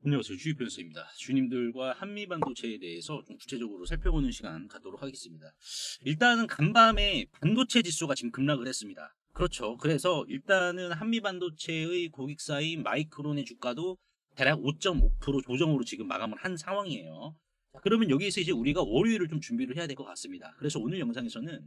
안녕하세요. 주입변호사입니다. 주님들과 한미반도체에 대해서 좀 구체적으로 살펴보는 시간 갖도록 하겠습니다. 일단은 간밤에 반도체 지수가 지금 급락을 했습니다. 그렇죠. 그래서 일단은 한미반도체의 고객사인 마이크론의 주가도 대략 5.5% 조정으로 지금 마감을 한 상황이에요. 자, 그러면 여기에서 이제 우리가 월요일을 좀 준비를 해야 될 것 같습니다. 그래서 오늘 영상에서는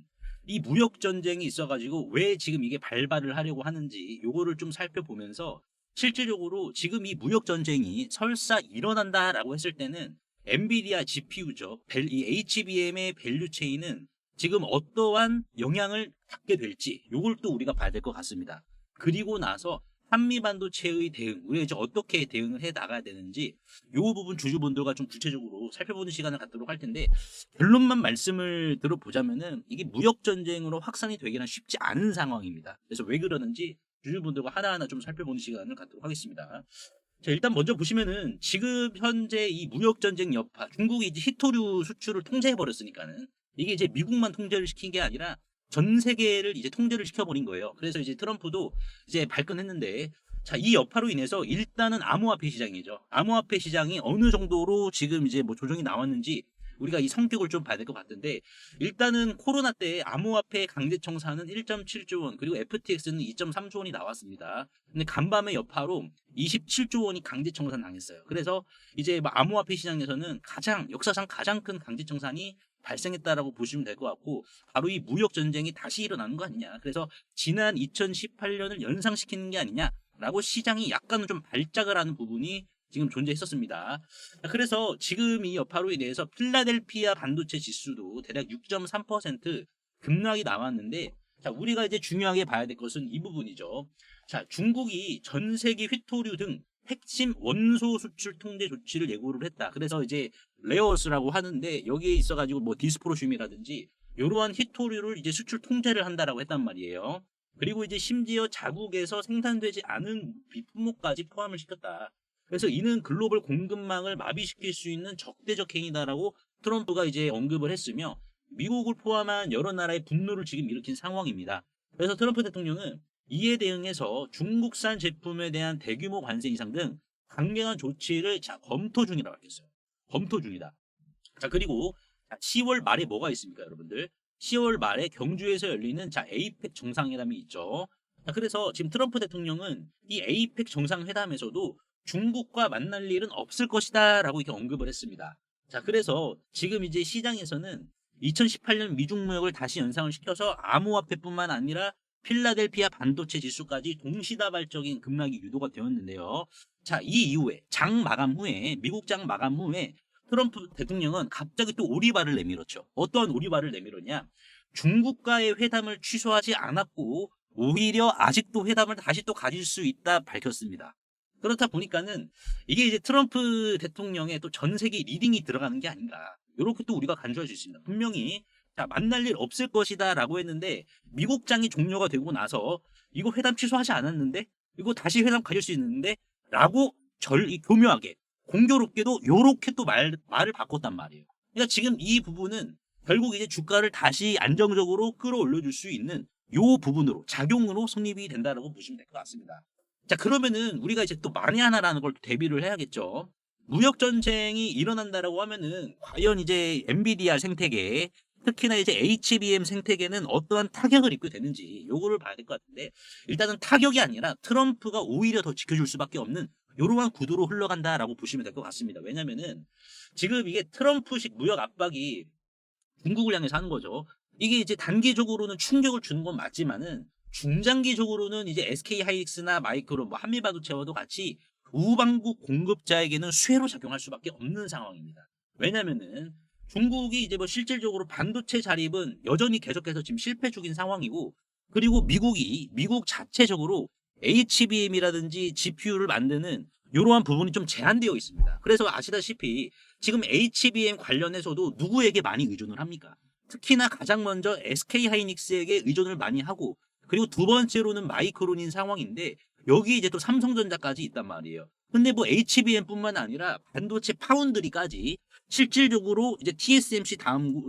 이 무역 전쟁이 있어가지고 왜 지금 이게 발발을 하려고 하는지 요거를 좀 살펴보면서 실질적으로 지금 이 무역 전쟁이 설사 일어난다라고 했을 때는 엔비디아 GPU죠. 이 HBM의 밸류 체인은 지금 어떠한 영향을 받게 될지 요걸 또 우리가 봐야 될 것 같습니다. 그리고 나서 한미 반도체의 대응, 우리가 이제 어떻게 대응을 해 나가야 되는지 요 부분 주주분들과 좀 구체적으로 살펴보는 시간을 갖도록 할 텐데, 결론만 말씀을 들어보자면은 이게 무역 전쟁으로 확산이 되기는 쉽지 않은 상황입니다. 그래서 왜 그러는지 주주분들과 하나하나 좀 살펴보는 시간을 갖도록 하겠습니다. 자, 일단 먼저 보시면은 지금 현재 이 무역 전쟁 여파, 중국이 이제 히토류 수출을 통제해 버렸으니까는 이게 이제 미국만 통제를 시킨 게 아니라 전 세계를 이제 통제를 시켜버린 거예요. 그래서 이제 트럼프도 이제 발끈했는데, 자, 이 여파로 인해서 일단은 암호화폐 시장이죠. 암호화폐 시장이 어느 정도로 지금 이제 뭐 조정이 나왔는지 우리가 이 성격을 좀 봐야 될 것 같은데, 일단은 코로나 때 암호화폐 강제 청산은 1.7조 원, 그리고 FTX는 2.3조 원이 나왔습니다. 근데 간밤의 여파로 27조 원이 강제 청산 당했어요. 그래서 이제 뭐 암호화폐 시장에서는 역사상 가장 큰 강제 청산이 발생했다라고 보시면 될 것 같고, 바로 이 무역 전쟁이 다시 일어나는 거 아니냐. 그래서 지난 2018년을 연상시키는 게 아니냐라고 시장이 약간은 좀 발작을 하는 부분이 지금 존재했었습니다. 그래서 지금 이 여파로 인해서 필라델피아 반도체 지수도 대략 6.3% 급락이 나왔는데, 자, 우리가 이제 중요하게 봐야 될 것은 이 부분이죠. 자, 중국이 전 세계 휘토류 등 핵심 원소 수출 통제 조치를 예고를 했다. 그래서 이제 레어스라고 하는데 여기에 있어가지고 뭐 디스프로슘이라든지 이러한 히토류를 이제 수출 통제를 한다라고 했단 말이에요. 그리고 이제 심지어 자국에서 생산되지 않은 비품목까지 포함을 시켰다. 그래서 이는 글로벌 공급망을 마비시킬 수 있는 적대적 행위다라고 트럼프가 이제 언급을 했으며, 미국을 포함한 여러 나라의 분노를 지금 일으킨 상황입니다. 그래서 트럼프 대통령은 이에 대응해서 중국산 제품에 대한 대규모 관세 인상 등 강경한 조치를 검토 중이라고 밝혔어요. 검토 중이다. 자, 그리고 10월 말에 뭐가 있습니까, 여러분들? 10월 말에 경주에서 열리는 에이펙 정상회담이 있죠. 자, 그래서 지금 트럼프 대통령은 이 에이펙 정상회담에서도 중국과 만날 일은 없을 것이다 라고 이렇게 언급을 했습니다. 자, 그래서 지금 이제 시장에서는 2018년 미중 무역을 다시 연상을 시켜서 암호화폐뿐만 아니라 필라델피아 반도체 지수까지 동시다발적인 급락이 유도가 되었는데요. 자, 이 이후에 미국 장 마감 후에 트럼프 대통령은 갑자기 또 오리발을 내밀었죠. 어떤 오리발을 내밀었냐? 중국과의 회담을 취소하지 않았고 오히려 아직도 회담을 다시 또 가질 수 있다 밝혔습니다. 그렇다 보니까는 이게 이제 트럼프 대통령의 또 전 세계 리딩이 들어가는 게 아닌가. 이렇게 또 우리가 간주할 수 있습니다. 분명히 만날 일 없을 것이다 라고 했는데, 미국장이 종료가 되고 나서 이거 회담 취소하지 않았는데, 이거 다시 회담 가질 수 있는데 라고 교묘하게 공교롭게도 요렇게 또 말을 바꿨단 말이에요. 그러니까 지금 이 부분은 결국 이제 주가를 다시 안정적으로 끌어올려 줄 수 있는 요 부분으로 작용으로 성립이 된다라고 보시면 될 것 같습니다. 자, 그러면은 우리가 이제 또 만에 하나라는 걸 대비를 해야겠죠. 무역 전쟁이 일어난다라고 하면은 과연 이제 엔비디아 생태계, 특히나 이제 HBM 생태계는 어떠한 타격을 입게 되는지 요거를 봐야 될 것 같은데, 일단은 타격이 아니라 트럼프가 오히려 더 지켜줄 수밖에 없는 이러한 구도로 흘러간다라고 보시면 될 것 같습니다. 왜냐면은 지금 이게 트럼프식 무역 압박이 중국을 향해서 하는 거죠. 이게 이제 단기적으로는 충격을 주는 건 맞지만은 중장기적으로는 이제 SK 하이닉스나 마이크론, 뭐 한미반도체와도 같이 우방국 공급자에게는 수혜로 작용할 수밖에 없는 상황입니다. 왜냐면은 중국이 이제 뭐 실질적으로 반도체 자립은 여전히 계속해서 지금 실패 중인 상황이고, 그리고 미국 자체적으로 HBM이라든지 GPU를 만드는 이러한 부분이 좀 제한되어 있습니다. 그래서 아시다시피 지금 HBM 관련해서도 누구에게 많이 의존을 합니까? 특히나 가장 먼저 SK 하이닉스에게 의존을 많이 하고, 그리고 두 번째로는 마이크론인 상황인데 여기 이제 또 삼성전자까지 있단 말이에요. 근데 뭐 HBM뿐만 아니라 반도체 파운드리까지 실질적으로 이제 TSMC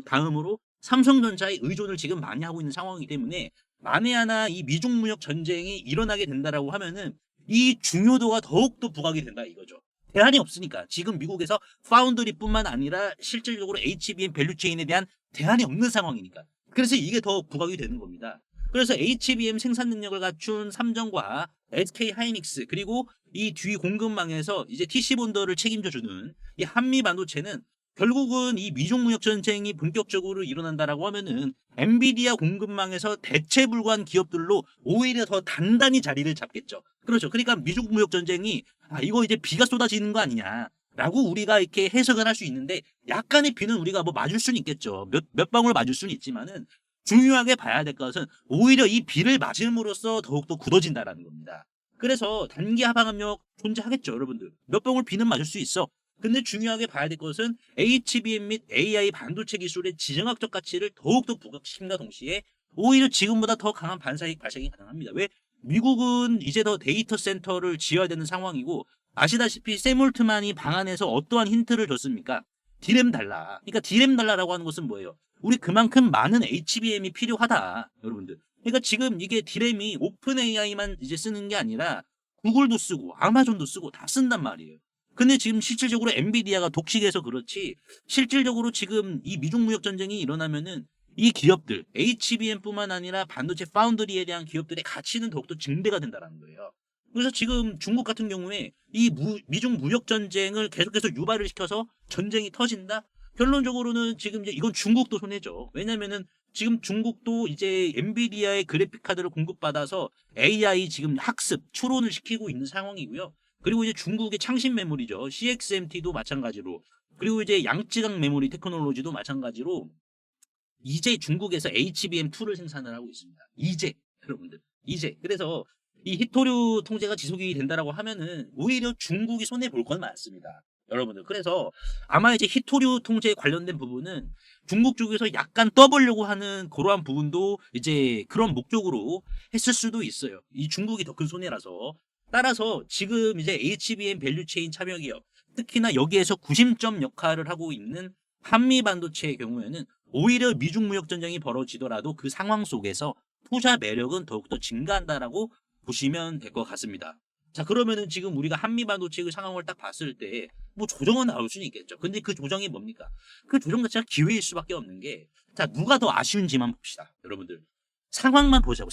다음으로 삼성전자의 의존을 지금 많이 하고 있는 상황이기 때문에, 만에 하나 이 미중 무역 전쟁이 일어나게 된다라고 하면은 이 중요도가 더욱더 부각이 된다 이거죠. 대안이 없으니까. 지금 미국에서 파운드리뿐만 아니라 실질적으로 HBM 밸류체인에 대한 대안이 없는 상황이니까. 그래서 이게 더 부각이 되는 겁니다. 그래서 HBM 생산 능력을 갖춘 삼성과 SK 하이닉스 그리고 이 뒤 공급망에서 이제 TC본더를 책임져주는 이 한미 반도체는 결국은 이 미중 무역 전쟁이 본격적으로 일어난다라고 하면은 엔비디아 공급망에서 대체 불구한 기업들로 오히려 더 단단히 자리를 잡겠죠. 그렇죠. 그러니까 미중 무역 전쟁이 이거 이제 비가 쏟아지는 거 아니냐라고 우리가 이렇게 해석을 할 수 있는데 약간의 비는 우리가 뭐 맞을 수는 있겠죠. 몇 방울 맞을 수는 있지만은 중요하게 봐야 될 것은 오히려 이 비를 맞음으로써 더욱더 굳어진다라는 겁니다. 그래서 단기 하방 압력 존재하겠죠, 여러분들. 몇 방울 비는 맞을 수 있어. 근데 중요하게 봐야 될 것은 HBM 및 AI 반도체 기술의 지정학적 가치를 더욱더 부각시킴과 동시에 오히려 지금보다 더 강한 반사익 발생이 가능합니다. 왜? 미국은 이제 더 데이터 센터를 지어야 되는 상황이고 아시다시피 샘 올트만이 방안에서 어떠한 힌트를 줬습니까? 디램 달라. 그러니까 디램 달라라고 하는 것은 뭐예요? 우리 그만큼 많은 HBM이 필요하다, 여러분들. 그러니까 지금 이게 디램이 오픈 AI만 이제 쓰는 게 아니라 구글도 쓰고 아마존도 쓰고 다 쓴단 말이에요. 근데 지금 실질적으로 엔비디아가 독식해서 그렇지 실질적으로 지금 이 미중 무역 전쟁이 일어나면은 이 기업들 HBM뿐만 아니라 반도체 파운드리에 대한 기업들의 가치는 더욱더 증대가 된다는 거예요. 그래서 지금 중국 같은 경우에 이 미중 무역 전쟁을 계속해서 유발을 시켜서 전쟁이 터진다. 결론적으로는 지금 이제 이건 중국도 손해죠. 왜냐면은 지금 중국도 이제 엔비디아의 그래픽 카드를 공급받아서 AI 지금 학습, 추론을 시키고 있는 상황이고요. 그리고 이제 중국의 창신 메모리죠. CXMT도 마찬가지로. 그리고 이제 양쯔강 메모리 테크놀로지도 마찬가지로 이제 중국에서 HBM2를 생산을 하고 있습니다. 이제 여러분들 이제 그래서 이 히토류 통제가 지속이 된다라고 하면은 오히려 중국이 손해 볼 건 많습니다. 여러분들 그래서 아마 이제 히토류 통제에 관련된 부분은 중국 쪽에서 약간 떠보려고 하는 그러한 부분도 이제 그런 목적으로 했을 수도 있어요. 이 중국이 더 큰 손해라서. 따라서 지금 이제 HBM 밸류체인 참여 기업 특히나 여기에서 구심점 역할을 하고 있는 한미 반도체의 경우에는 오히려 미중 무역 전쟁이 벌어지더라도 그 상황 속에서 투자 매력은 더욱더 증가한다라고 보시면 될 것 같습니다. 자, 그러면은 지금 우리가 한미 반도체의 상황을 딱 봤을 때 뭐 조정은 나올 수는 있겠죠. 근데 그 조정이 뭡니까? 그 조정 자체가 기회일 수밖에 없는 게 자, 누가 더 아쉬운지만 봅시다. 여러분들. 상황만 보자고.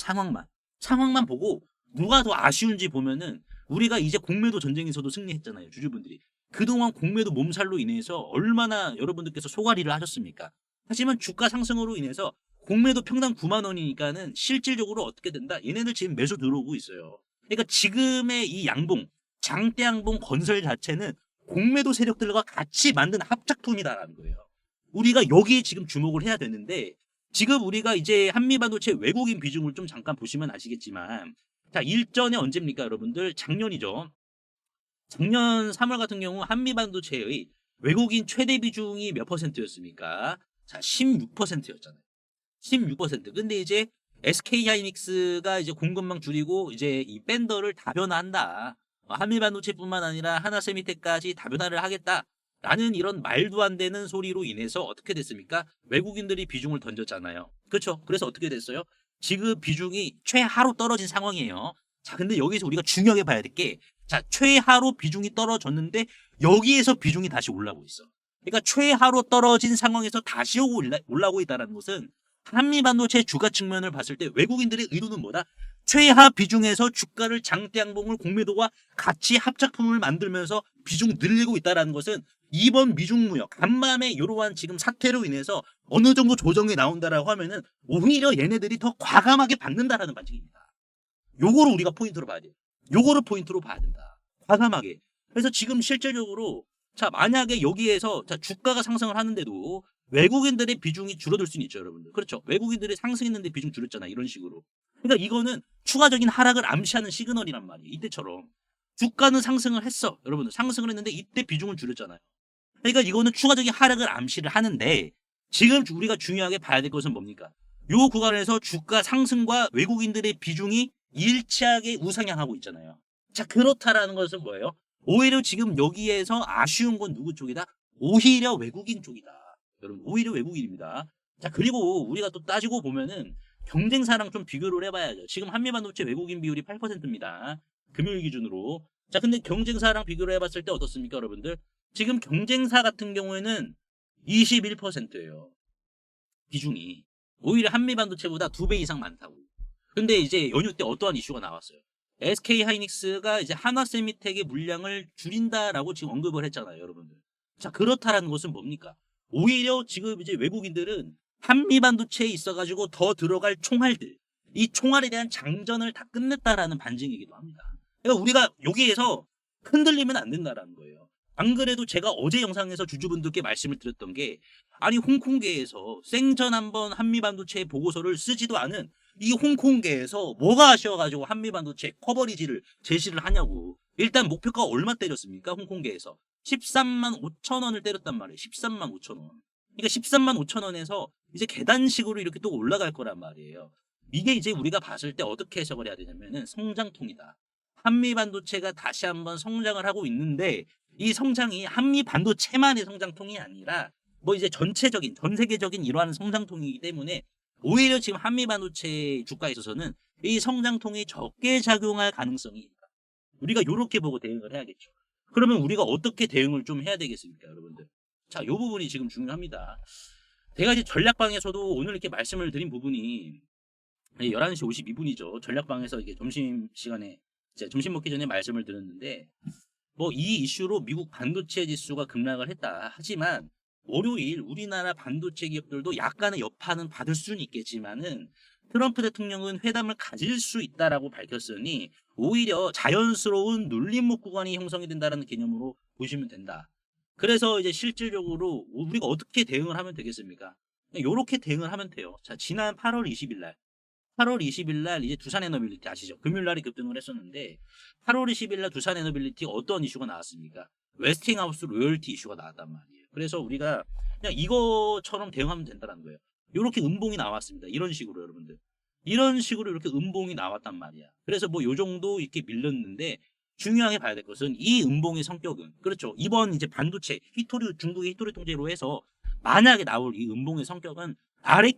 상황만 보고 누가 더 아쉬운지 보면은 우리가 이제 공매도 전쟁에서도 승리했잖아요. 주주분들이. 그동안 공매도 몸살로 인해서 얼마나 여러분들께서 소가리를 하셨습니까? 하지만 주가 상승으로 인해서 공매도 평당 9만 원이니까는 실질적으로 어떻게 된다? 얘네들 지금 매수 들어오고 있어요. 그러니까 지금의 이 양봉, 장대 양봉 건설 자체는 공매도 세력들과 같이 만든 합작품이다라는 거예요. 우리가 여기에 지금 주목을 해야 되는데 지금 우리가 이제 한미반도체 외국인 비중을 좀 잠깐 보시면 아시겠지만 자, 일전에 언제입니까, 여러분들? 작년이죠. 작년 3월 같은 경우 한미반도체의 외국인 최대 비중이 몇 퍼센트였습니까? 자, 16%였잖아요. 16%. 근데 이제 SK 하이닉스가 이제 공급망 줄이고 이제 이 밴더를 다변화한다. 한미반도체뿐만 아니라 하나세미텍까지 다변화를 하겠다라는 이런 말도 안 되는 소리로 인해서 어떻게 됐습니까? 외국인들이 비중을 던졌잖아요. 그렇죠? 그래서 어떻게 됐어요? 지금 비중이 최하로 떨어진 상황이에요. 자, 근데 여기서 우리가 중요하게 봐야 될 게, 자, 최하로 비중이 떨어졌는데 여기에서 비중이 다시 올라오고 있어. 그러니까 최하로 떨어진 상황에서 다시 올라오고 있다는 것은 한미반도체 주가 측면을 봤을 때 외국인들의 의도는 뭐다? 최하 비중에서 주가를 장대양봉을 공매도와 같이 합작품을 만들면서 비중 늘리고 있다는 것은 이번 미중 무역 간밤에 이러한 지금 사태로 인해서 어느 정도 조정이 나온다라고 하면은 오히려 얘네들이 더 과감하게 받는다라는 반증입니다. 요거를 우리가 포인트로 봐야 돼요. 요거를 포인트로 봐야 된다. 과감하게. 그래서 지금 실질적으로 자, 만약에 여기에서 자, 주가가 상승을 하는데도 외국인들의 비중이 줄어들 수는 있죠, 여러분들. 그렇죠. 외국인들이 상승했는데 비중 줄였잖아. 이런 식으로. 그러니까 이거는 추가적인 하락을 암시하는 시그널이란 말이에요. 이때처럼. 주가는 상승을 했어. 여러분들. 상승을 했는데 이때 비중을 줄였잖아요. 그러니까 이거는 추가적인 하락을 암시를 하는데 지금 우리가 중요하게 봐야 될 것은 뭡니까? 요 구간에서 주가 상승과 외국인들의 비중이 일치하게 우상향하고 있잖아요. 자, 그렇다라는 것은 뭐예요? 오히려 지금 여기에서 아쉬운 건 누구 쪽이다? 오히려 외국인 쪽이다. 여러분, 오히려 외국인입니다. 자, 그리고 우리가 또 따지고 보면은 경쟁사랑 좀 비교를 해봐야죠. 지금 한미반도체 외국인 비율이 8%입니다. 금요일 기준으로. 자, 근데 경쟁사랑 비교를 해봤을 때 어떻습니까, 여러분들? 지금 경쟁사 같은 경우에는 21%예요. 비중이. 오히려 한미반도체보다 2배 이상 많다고. 근데 이제 연휴 때 어떠한 이슈가 나왔어요. SK 하이닉스가 이제 한화세미텍의 물량을 줄인다라고 지금 언급을 했잖아요, 여러분들. 자, 그렇다라는 것은 뭡니까? 오히려 지금 이제 외국인들은 한미반도체에 있어가지고 더 들어갈 총알들, 이 총알에 대한 장전을 다 끝냈다라는 반증이기도 합니다. 그러니까 우리가 여기에서 흔들리면 안 된다라는 거예요. 안 그래도 제가 어제 영상에서 주주분들께 말씀을 드렸던 게, 아니 홍콩계에서 생전 한번 한미반도체 보고서를 쓰지도 않은 이 홍콩계에서 뭐가 아쉬워가지고 한미반도체 커버리지를 제시를 하냐고. 일단 목표가 얼마 때렸습니까? 홍콩계에서 13만 5천 원을 때렸단 말이에요. 13만 5천 원. 그러니까 13만 5천 원에서 이제 계단식으로 이렇게 또 올라갈 거란 말이에요. 이게 이제 우리가 봤을 때 어떻게 해석을 해야 되냐면은 성장통이다. 한미반도체가 다시 한번 성장을 하고 있는데, 이 성장이 한미반도체만의 성장통이 아니라 뭐 이제 전체적인, 전 세계적인 이러한 성장통이기 때문에 오히려 지금 한미반도체 주가에 있어서는 이 성장통이 적게 작용할 가능성이 있다. 우리가 이렇게 보고 대응을 해야겠죠. 그러면 우리가 어떻게 대응을 좀 해야 되겠습니까, 여러분들? 자, 이 부분이 지금 중요합니다. 제가 이제 전략방에서도 오늘 이렇게 말씀을 드린 부분이 11시 52분이죠. 전략방에서 이게 점심시간에, 점심 먹기 전에 말씀을 드렸는데, 뭐 이 이슈로 미국 반도체 지수가 급락을 했다. 하지만 월요일 우리나라 반도체 기업들도 약간의 여파는 받을 수는 있겠지만은 트럼프 대통령은 회담을 가질 수 있다라고 밝혔으니 오히려 자연스러운 눌림목 구간이 형성이 된다라는 개념으로 보시면 된다. 그래서 이제 실질적으로 우리가 어떻게 대응을 하면 되겠습니까? 이렇게 대응을 하면 돼요. 자, 지난 8월 20일 날 8월 20일 날 이제 두산에너빌리티 아시죠? 금요일 날이 급등을 했었는데 8월 20일 날 두산에너빌리티 어떤 이슈가 나왔습니까? 웨스팅하우스 로열티 이슈가 나왔단 말이에요. 그래서 우리가 그냥 이거처럼 대응하면 된다는 거예요. 이렇게 음봉이 나왔습니다. 이런 식으로 여러분들. 이런 식으로 이렇게 음봉이 나왔단 말이야. 그래서 뭐 요 정도 이렇게 밀렸는데 중요하게 봐야 될 것은 이 음봉의 성격은, 그렇죠. 이번 이제 반도체 히토리, 중국의 히토리 통제로 해서 만약에 나올 이 음봉의 성격은 아래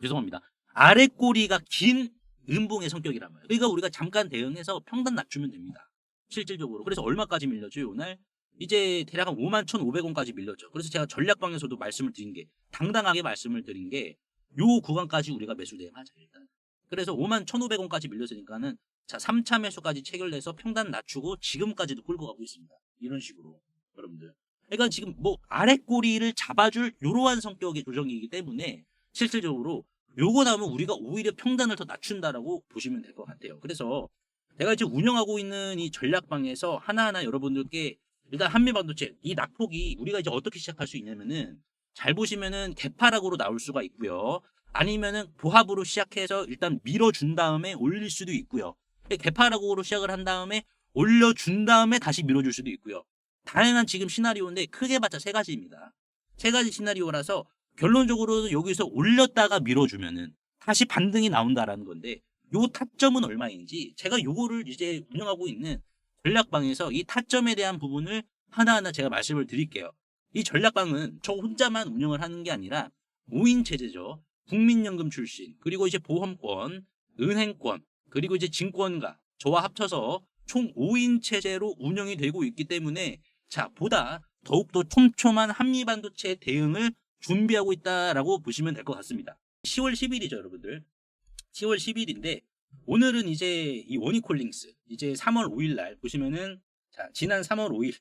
죄송합니다. 아래 꼬리가 긴 음봉의 성격이란 말이에요. 그러니까 우리가 잠깐 대응해서 평단 낮추면 됩니다. 실질적으로. 그래서 얼마까지 밀렸죠, 오늘? 이제 대략 한 51,500원까지 밀렸죠. 그래서 제가 전략방에서도 말씀을 드린 게, 당당하게 말씀을 드린 게, 요 구간까지 우리가 매수 대응하자, 일단. 그래서 51,500원까지 밀렸으니까는, 자, 3차 매수까지 체결해서 평단 낮추고 지금까지도 끌고 가고 있습니다. 이런 식으로. 여러분들. 그러니까 지금 뭐 아래 꼬리를 잡아줄 이러한 성격의 조정이기 때문에 실질적으로 요거 나오면 우리가 오히려 평단을 더 낮춘다라고 보시면 될 것 같아요. 그래서 내가 이제 운영하고 있는 이 전략방에서 하나하나 여러분들께 일단 한미반도체 이 낙폭이 우리가 이제 어떻게 시작할 수 있냐면은, 잘 보시면은 개파락으로 나올 수가 있고요. 아니면은 보합으로 시작해서 일단 밀어준 다음에 올릴 수도 있고요. 개파락으로 시작을 한 다음에 올려준 다음에 다시 밀어줄 수도 있고요. 다양한 지금 시나리오인데 크게 봤자 세 가지입니다. 세 가지 시나리오라서 결론적으로는 여기서 올렸다가 밀어주면은 다시 반등이 나온다라는 건데, 요 타점은 얼마인지 제가 요거를 이제 운영하고 있는 전략방에서 이 타점에 대한 부분을 하나하나 제가 말씀을 드릴게요. 이 전략방은 저 혼자만 운영을 하는 게 아니라 5인 체제죠. 국민연금 출신, 그리고 이제 보험권, 은행권, 그리고 이제 증권가, 저와 합쳐서 총 5인 체제로 운영이 되고 있기 때문에, 자, 보다 더욱더 촘촘한 한미반도체 대응을 준비하고 있다라고 보시면 될 것 같습니다. 10월 10일이죠, 여러분들. 10월 10일인데 오늘은 이제 이 원이콜링스 이제 3월 5일 날 보시면은, 자, 지난 3월 5일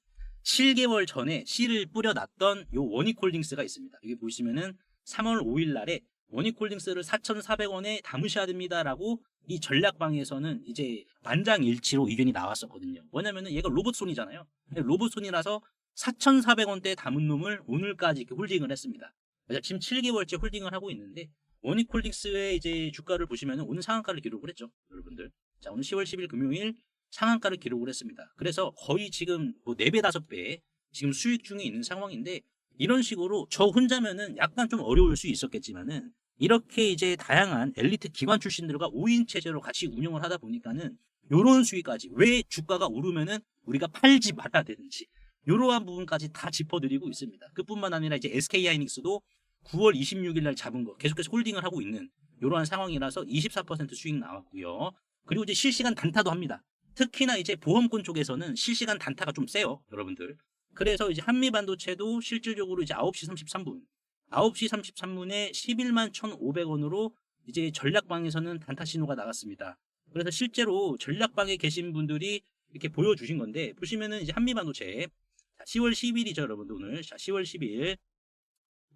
7개월 전에 씨를 뿌려놨던 요 원이콜링스가 있습니다. 여기 보시면은 3월 5일 날에 원이콜링스를 4,400원에 담으셔야 됩니다라고 이 전략방에서는 이제 만장일치로 의견이 나왔었거든요. 뭐냐면은 얘가 로봇손이잖아요. 로봇손이라서 4,400원대에 담은 놈을 오늘까지 이렇게 홀딩을 했습니다. 지금 7개월째 홀딩을 하고 있는데, 원익홀딩스의 이제 주가를 보시면 오늘 상한가를 기록을 했죠, 여러분들. 자, 오늘 10월 10일 금요일 상한가를 기록을 했습니다. 그래서 거의 지금 뭐 4배, 5배 지금 수익 중에 있는 상황인데, 이런 식으로 저 혼자면은 약간 좀 어려울 수 있었겠지만은, 이렇게 이제 다양한 엘리트 기관 출신들과 5인 체제로 같이 운영을 하다 보니까는 요런 수익까지, 왜 주가가 오르면은 우리가 팔지 말아야 되는지, 이러한 부분까지 다 짚어드리고 있습니다. 그뿐만 아니라 이제 SK 하이닉스도 9월 26일 날 잡은 거 계속해서 홀딩을 하고 있는 이러한 상황이라서 24% 수익 나왔고요. 그리고 이제 실시간 단타도 합니다. 특히나 이제 보험권 쪽에서는 실시간 단타가 좀 세요, 여러분들. 그래서 이제 한미반도체도 실질적으로 이제 9시 33분, 9시 33분에 11만 1,500원으로 이제 전략방에서는 단타 신호가 나갔습니다. 그래서 실제로 전략방에 계신 분들이 이렇게 보여주신 건데, 보시면은 이제 한미반도체 10월 10일이죠, 여러분들. 오늘 10월 10일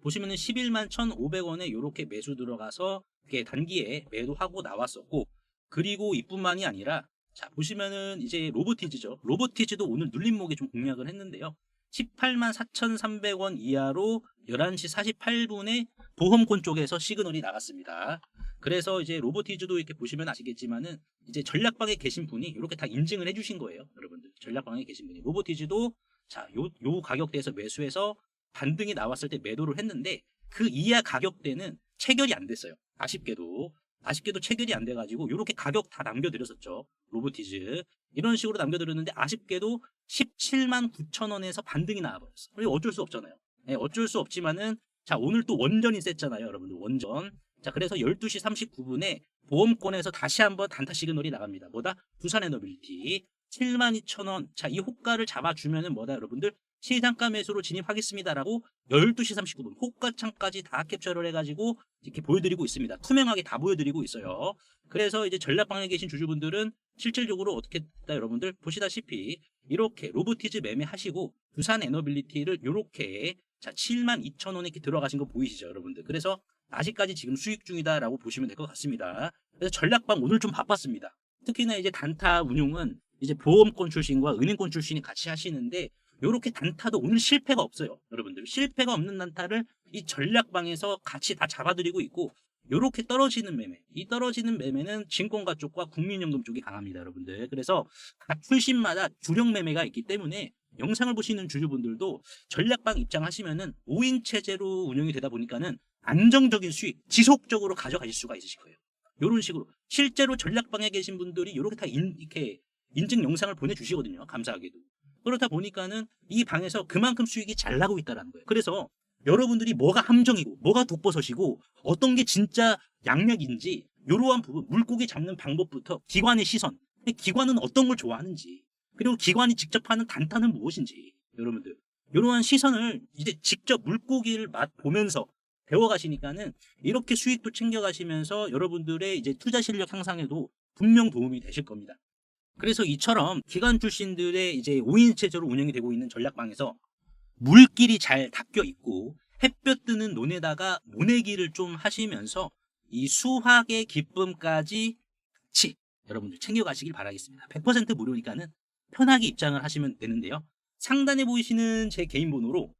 보시면은 11만 1,500원에 이렇게 매수 들어가서 이렇게 단기에 매도하고 나왔었고, 그리고 이뿐만이 아니라 자 보시면은 이제 로보티즈죠. 로보티즈도 오늘 눌림목에 좀 공략을 했는데요. 18만 4,300원 이하로 11시 48분에 보험권 쪽에서 시그널이 나갔습니다. 그래서 이제 로보티즈도 이렇게 보시면 아시겠지만은 이제 전략방에 계신 분이 이렇게 다 인증을 해주신 거예요, 여러분들. 전략방에 계신 분이 로보티즈도 자 요 가격대에서 매수해서 반등이 나왔을 때 매도를 했는데 그 이하 가격대는 체결이 안 됐어요. 아쉽게도 체결이 안 돼가지고 이렇게 가격 다 남겨드렸었죠. 로보티즈 이런 식으로 남겨드렸는데 아쉽게도 17만 9천 원에서 반등이 나와버렸어. 그리고 어쩔 수 없잖아요. 네, 어쩔 수 없지만은 자 오늘 또 원전이 셌잖아요, 여러분들. 원전. 자 그래서 12시 39분에 보험권에서 다시 한번 단타 시그널이 나갑니다. 뭐다? 두산에너빌리티 7만 2천 원. 자 이 호가를 잡아주면은 뭐다, 여러분들? 시장가 매수로 진입하겠습니다라고 12시 39분 호가창까지 다 캡처를 해가지고 이렇게 보여드리고 있습니다. 투명하게 다 보여드리고 있어요. 그래서 이제 전략방에 계신 주주분들은 실질적으로 어떻게 됐다, 여러분들 보시다시피 이렇게 로보티즈 매매하시고 두산 에너빌리티를 이렇게 자 7만 2천 원에 이렇게 들어가신 거 보이시죠, 여러분들. 그래서 아직까지 지금 수익 중이다라고 보시면 될 것 같습니다. 그래서 전략방 오늘 좀 바빴습니다. 특히나 이제 단타 운용은 이제 보험권 출신과 은행권 출신이 같이 하시는데 요렇게 단타도 오늘 실패가 없어요, 여러분들. 실패가 없는 단타를 이 전략방에서 같이 다 잡아드리고 있고, 요렇게 떨어지는 매매, 이 떨어지는 매매는 증권가 쪽과 국민연금 쪽이 강합니다, 여러분들. 그래서 각 출신마다 주력 매매가 있기 때문에 영상을 보시는 주주분들도 전략방 입장하시면은 5인 체제로 운영이 되다 보니까는 안정적인 수익, 지속적으로 가져가실 수가 있으실 거예요. 요런 식으로 실제로 전략방에 계신 분들이 이렇게 다 이렇게 인증 영상을 보내주시거든요, 감사하게도. 그렇다 보니까는 이 방에서 그만큼 수익이 잘 나고 있다는 거예요. 그래서 여러분들이 뭐가 함정이고 뭐가 독버섯이고 어떤 게 진짜 양력인지 이러한 부분, 물고기 잡는 방법부터 기관의 시선, 기관은 어떤 걸 좋아하는지, 그리고 기관이 직접 하는 단타는 무엇인지, 여러분들 이러한 시선을 이제 직접 물고기를 맛보면서 배워가시니까는 이렇게 수익도 챙겨가시면서 여러분들의 이제 투자 실력 향상에도 분명 도움이 되실 겁니다. 그래서 이처럼 기관 출신들의 이제 5인 체제로 운영이 되고 있는 전략방에서 물길이 잘 닦여 있고 햇볕 뜨는 논에다가 모내기를 좀 하시면서 이 수확의 기쁨까지 같이 여러분들 챙겨가시길 바라겠습니다. 100% 무료니까는 편하게 입장을 하시면 되는데요. 상단에 보이시는 제 개인 번호로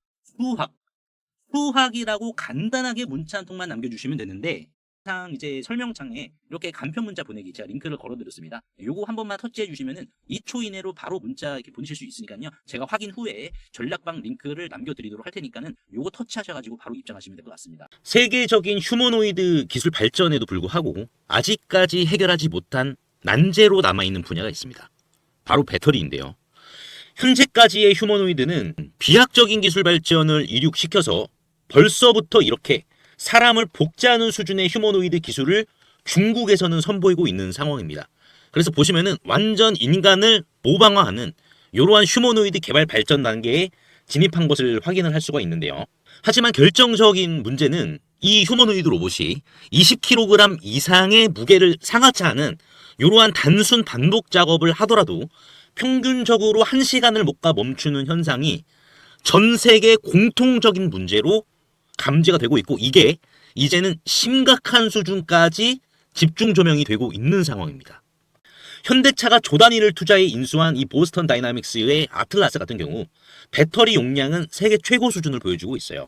수학이라고 간단하게 문자 한 통만 남겨주시면 되는데, 항상 이제 설명창에 이렇게 간편 문자 보내기 제가 링크를 걸어드렸습니다. 요거 한 번만 터치해 주시면은 2초 이내로 바로 문자 이렇게 보내실 수 있으니까요. 제가 확인 후에 전략방 링크를 남겨드리도록 할 테니까는 요거 터치하셔가지고 바로 입장하시면 될 것 같습니다. 세계적인 휴머노이드 기술 발전에도 불구하고 아직까지 해결하지 못한 난제로 남아있는 분야가 있습니다. 바로 배터리인데요. 현재까지의 휴머노이드는 비약적인 기술 발전을 이룩시켜서 벌써부터 이렇게 사람을 복제하는 수준의 휴머노이드 기술을 중국에서는 선보이고 있는 상황입니다. 그래서 보시면은 완전 인간을 모방화하는 이러한 휴머노이드 개발 발전 단계에 진입한 것을 확인을 할 수가 있는데요. 하지만 결정적인 문제는 이 휴머노이드 로봇이 20kg 이상의 무게를 상하치 않은 이러한 단순 반복 작업을 하더라도 평균적으로 1시간을 못 가 멈추는 현상이 전 세계 공통적인 문제로 감지가 되고 있고, 이게 이제는 심각한 수준까지 집중 조명이 되고 있는 상황입니다. 현대차가 조 단위를 투자해 인수한 이 보스턴 다이나믹스의 아틀라스 같은 경우 배터리 용량은 세계 최고 수준을 보여주고 있어요.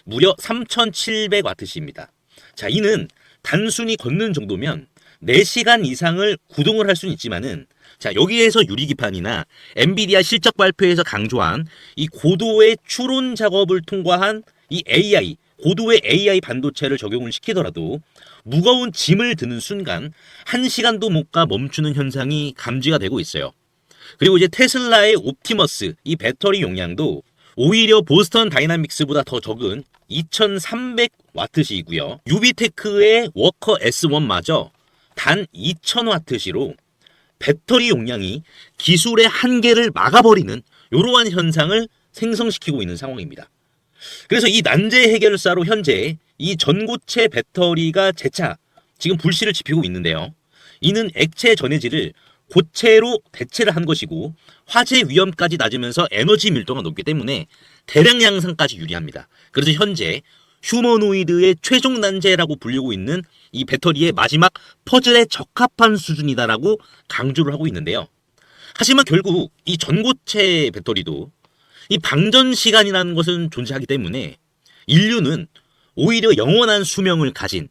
무려 3700W입니다. 자, 이는 단순히 걷는 정도면 4시간 이상을 구동을 할 수는 있지만은, 자, 여기에서 유리기판이나 엔비디아 실적 발표에서 강조한 이 고도의 추론 작업을 통과한 이 AI, 고도의 AI 반도체를 적용을 시키더라도 무거운 짐을 드는 순간 1시간도 못 가 멈추는 현상이 감지가 되고 있어요. 그리고 이제 테슬라의 옵티머스 이 배터리 용량도 오히려 보스턴 다이나믹스보다 더 적은 2300W이고요. 유비테크의 워커 S1마저 단 2000W시로 배터리 용량이 기술의 한계를 막아버리는 이러한 현상을 생성시키고 있는 상황입니다. 그래서 이 난제 해결사로 현재 이 전고체 배터리가 재차 지금 불씨를 지피고 있는데요. 이는 액체 전해질을 고체로 대체를 한 것이고 화재 위험까지 낮으면서 에너지 밀도가 높기 때문에 대량 양산까지 유리합니다. 그래서 현재 휴머노이드의 최종 난제라고 불리고 있는 이 배터리의 마지막 퍼즐에 적합한 수준이다라고 강조를 하고 있는데요. 하지만 결국 이 전고체 배터리도 이 방전 시간이라는 것은 존재하기 때문에 인류는 오히려 영원한 수명을 가진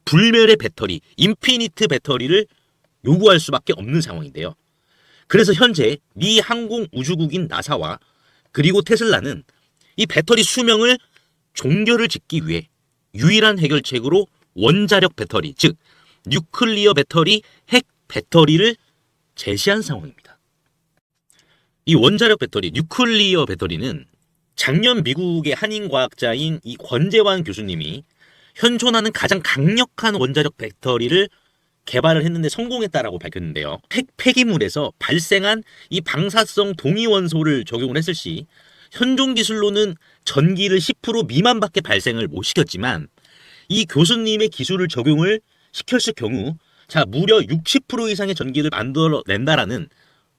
불멸의 배터리, 인피니트 배터리를 요구할 수밖에 없는 상황인데요. 그래서 현재 미 항공우주국인 나사와 그리고 테슬라는 이 배터리 수명을 종결을 짓기 위해 유일한 해결책으로 원자력 배터리, 즉 뉴클리어 배터리, 핵 배터리를 제시한 상황입니다. 이 원자력 배터리, 뉴클리어 배터리는 작년 미국의 한인과학자인 이 권재환 교수님이 현존하는 가장 강력한 원자력 배터리를 개발을 했는데 성공했다라고 밝혔는데요. 핵 폐기물에서 발생한 이 방사성 동위원소를 적용을 했을 시 현존 기술로는 전기를 10% 미만밖에 발생을 못 시켰지만 이 교수님의 기술을 적용을 시켰을 경우 무려 60% 이상의 전기를 만들어낸다라는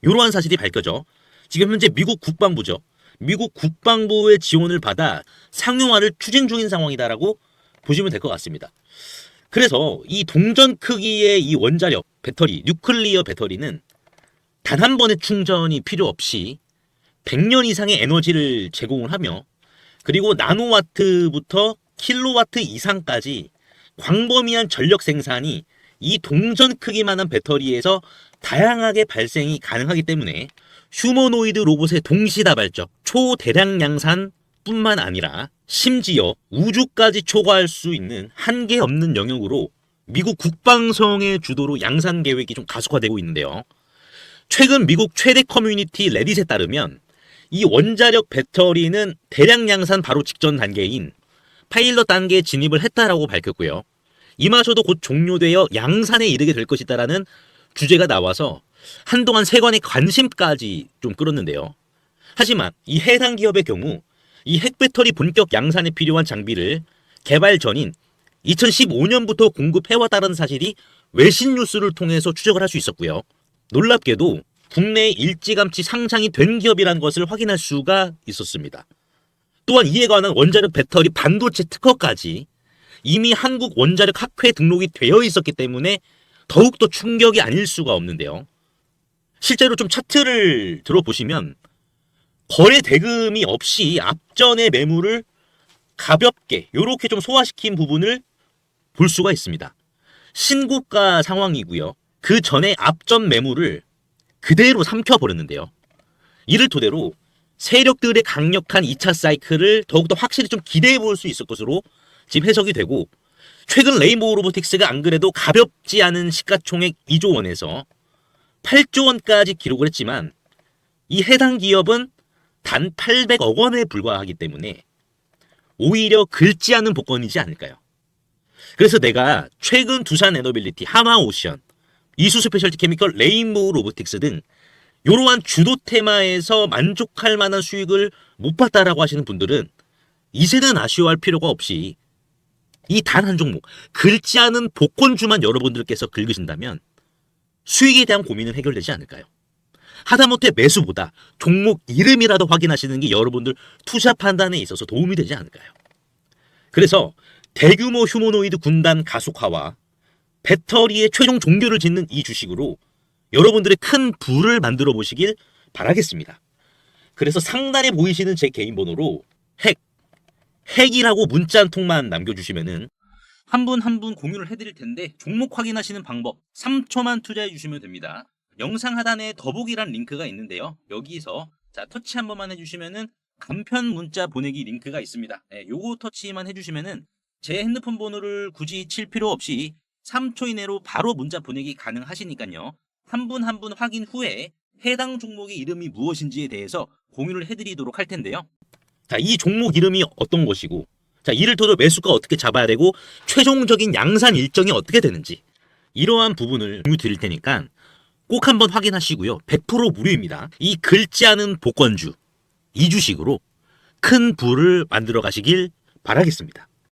이러한 사실이 밝혀져 지금 현재 미국 국방부죠. 미국 국방부의 지원을 받아 상용화를 추진 중인 상황이다라고 보시면 될 것 같습니다. 그래서 이 동전 크기의 이 원자력 배터리, 뉴클리어 배터리는 단 한 번의 충전이 필요 없이 100년 이상의 에너지를 제공을 하며 그리고 나노와트부터 킬로와트 이상까지 광범위한 전력 생산이 이 동전 크기만한 배터리에서 다양하게 발생이 가능하기 때문에 휴머노이드 로봇의 동시다발적 초대량 양산 뿐만 아니라 심지어 우주까지 초과할 수 있는 한계 없는 영역으로 미국 국방성의 주도로 양산 계획이 좀 가속화되고 있는데요. 최근 미국 최대 커뮤니티 레딧에 따르면 이 원자력 배터리는 대량 양산 바로 직전 단계인 파일럿 단계에 진입을 했다라고 밝혔고요. 이마저도 곧 종료되어 양산에 이르게 될 것이다라는 주제가 나와서 한동안 세관의 관심까지 좀 끌었는데요. 하지만 이 해당 기업의 경우 이 핵배터리 본격 양산에 필요한 장비를 개발 전인 2015년부터 공급해왔다는 사실이 외신 뉴스를 통해서 추적을 할 수 있었고요. 놀랍게도 국내에 일찌감치 상장이 된 기업이라는 것을 확인할 수가 있었습니다. 또한 이에 관한 원자력 배터리 반도체 특허까지 이미 한국 원자력 학회에 등록이 되어 있었기 때문에 더욱더 충격이 아닐 수가 없는데요. 실제로 좀 차트를 들어보시면 거래 대금이 없이 앞전의 매물을 가볍게 이렇게 좀 소화시킨 부분을 볼 수가 있습니다. 신고가 상황이고요. 그 전에 앞전 매물을 그대로 삼켜버렸는데요. 이를 토대로 세력들의 강력한 2차 사이클을 더욱더 확실히 좀 기대해 볼 수 있을 것으로 지금 해석이 되고 최근 레인보우 로보틱스가 안 그래도 가볍지 않은 시가총액 2조 원에서 8조 원까지 기록을 했지만 이 해당 기업은 단 800억 원에 불과하기 때문에 오히려 긁지 않은 복권이지 않을까요? 그래서 내가 최근 두산 에너빌리티, 하마오션, 이수 스페셜티 케미컬, 레인보우 로보틱스 등 이러한 주도 테마에서 만족할 만한 수익을 못 봤다라고 하시는 분들은 이제는 아쉬워할 필요가 없이 이 단 한 종목, 긁지 않은 복권주만 여러분들께서 긁으신다면 수익에 대한 고민은 해결되지 않을까요? 하다못해 매수보다 종목 이름이라도 확인하시는 게 여러분들 투자 판단에 있어서 도움이 되지 않을까요? 그래서 대규모 휴머노이드 군단 가속화와 배터리의 최종 종결을 짓는 이 주식으로 여러분들의 큰 부를 만들어 보시길 바라겠습니다. 그래서 상단에 보이시는 제 개인 번호로 핵이라고 문자 한 통만 남겨주시면은 한 분 한 분 공유를 해드릴 텐데 종목 확인하시는 방법 3초만 투자해 주시면 됩니다. 영상 하단에 더보기란 링크가 있는데요. 여기서 터치 한 번만 해주시면은 간편 문자 보내기 링크가 있습니다. 요거 터치만 해주시면은 제 핸드폰 번호를 굳이 칠 필요 없이 3초 이내로 바로 문자 보내기 가능하시니까요. 한 분 한 분 확인 후에 해당 종목의 이름이 무엇인지에 대해서 공유를 해드리도록 할 텐데요. 이 종목 이름이 어떤 것이고 이를 토대로 매수가 어떻게 잡아야 되고 최종적인 양산 일정이 어떻게 되는지 이러한 부분을 공유 드릴 테니까 꼭 한번 확인하시고요. 100% 무료입니다. 이 긁지 않은 복권주 2주식으로 큰 부를 만들어 가시길 바라겠습니다.